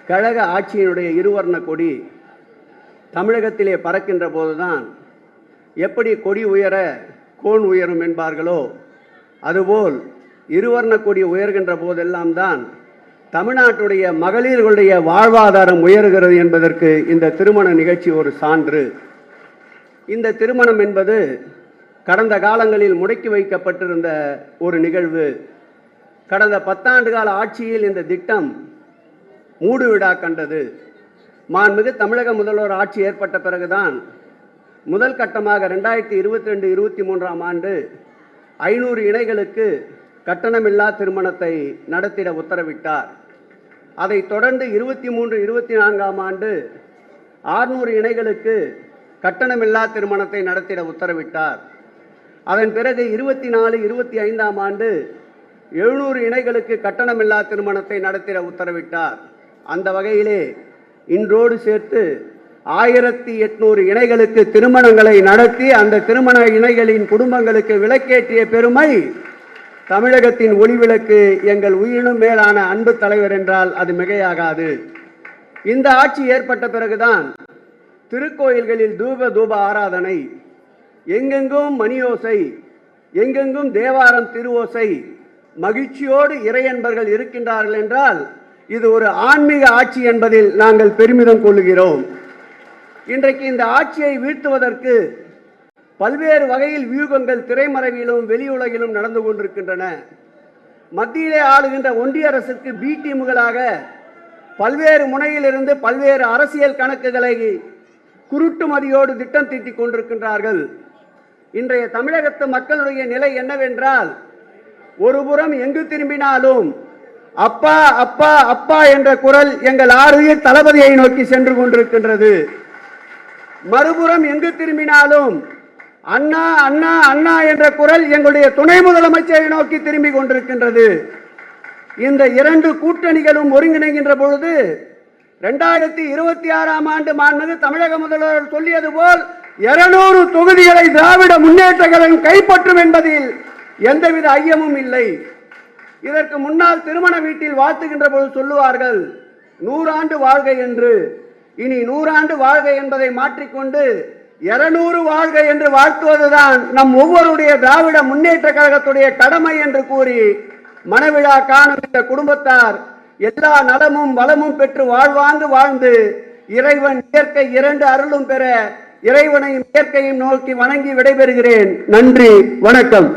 கழக ஆட்சியினுடைய இருவர்ண கொடி தமிழகத்திலே பறக்கின்ற போதுதான் எப்படி கொடி உயர கோன் உயரும் என்பார்களோ அதுபோல் இருவர்ண கொடி உயர்கின்ற போதெல்லாம் தான் தமிழ்நாட்டுடைய மகளிர்களுடைய வாழ்வாதாரம் உயர்கிறது என்பதற்கு இந்த திருமண நிகழ்ச்சி ஒரு சான்று. இந்த திருமணம் என்பது கடந்த காலங்களில் முடக்கி வைக்கப்பட்டிருந்த ஒரு நிகழ்வு. கடந்த 10 ஆண்டு கால ஆட்சியில் இந்த திட்டம் மூடுவிடா கண்டது. மாண்புமிகு தமிழக முதல்வர் ஆட்சி ஏற்பட்ட பிறகுதான் முதல் கட்டமாக 2022-23ஆம் ஆண்டு 500 இணைகளுக்கு கட்டணமில்லா திருமணத்தை நடத்திட உத்தரவிட்டார். அதைத் தொடர்ந்து 23-24ஆம் ஆண்டு 600 இணைகளுக்கு கட்டணமில்லா திருமணத்தை நடத்திட உத்தரவிட்டார். அதன் பிறகு 24-25ஆம் ஆண்டு 700 இணைகளுக்கு கட்டணமில்லா திருமணத்தை நடத்திட உத்தரவிட்டார். அந்த வகையிலே இன்றோடு சேர்த்து 1800 இணைகளுக்கு திருமணங்களை நடத்தி அந்த திருமண இணைகளின் குடும்பங்களுக்கு விளக்கேற்றிய பெருமை தமிழகத்தின் ஒளிவிளக்கு எங்கள் உயிரினும் மேலான அன்பு தலைவர் என்றால் அது மிகையாகாது. இந்த ஆட்சி ஏற்பட்ட பிறகுதான் திருக்கோயில்களில் தூப ஆராதனை, எங்கெங்கும் மணியோசை, எங்கெங்கும் தேவாரம் திருவோசை, மகிழ்ச்சியோடு இறையன்பர்கள் இருக்கின்றார்கள் என்றால் இது ஒரு ஆன்மீக ஆட்சி என்பதில் நாங்கள் பெருமிதம் கொள்கிறோம். இன்றைக்கு இந்த ஆட்சியை வீழ்த்துவதற்கு பல்வேறு வகையில் வியூகங்கள் திரைமறைவிலும் வெளியுலகிலும் நடந்து கொண்டிருக்கின்றன. மத்தியிலே ஆளுகின்ற ஒன்றிய அரசுக்கு பி டீம்களாக பல்வேறு முனையிலிருந்து பல்வேறு அரசியல் கணக்குகளை குருட்டுமதியோடு திட்டம் தீட்டிக் கொண்டிருக்கின்றார்கள். இன்றைய தமிழகத்து மக்களுடைய நிலை என்னவென்றால், ஒருபுறம் எங்கு திரும்பினாலும் அப்பா அப்பா அப்பா என்ற குரல் எங்கள் ஆறுயிர் தளபதியை நோக்கி சென்று கொண்டிருக்கின்றது. மறுபுறம் எங்கு திரும்பினாலும் அண்ணா அண்ணா அண்ணா என்ற குரல் எங்களுடைய துணை முதலமைச்சரை நோக்கி திரும்பி கொண்டிருக்கின்றது. இந்த இரண்டு கூட்டணிகளும் ஒருங்கிணைகின்ற பொழுது 2026ஆம் ஆண்டு மாண்புமிகு தமிழக முதல்வர் சொல்லியது போல் 200 தொகுதிகளை திராவிட முன்னேற்ற கழகம் கைப்பற்றும் என்பதில் எந்தவித ஐயமும் இல்லை. இதற்கு முன்னால் திருமண வீட்டில் வாழ்த்துகின்ற பொழுது சொல்லுவார்கள் 100 ஆண்டு வாழ்க என்று. இனி 100 ஆண்டு வாழ்க என்பதை மாற்றிக்கொண்டு 200 வாழ்க என்று வாழ்த்துவதுதான் நம் ஒவ்வொருடைய திராவிட முன்னேற்ற கழகத்துடைய கடமை என்று கூறி மணவிழா காணும் இந்த குடும்பத்தார் எல்லா நலமும் வளமும் பெற்று வாழ்வாங்கு வாழ்ந்து இறைவன் இயற்கை 2 அருளும் பெற இறைவனையும் இயற்கையும் நோக்கி வணங்கி விடைபெறுகிறேன். நன்றி, வணக்கம்.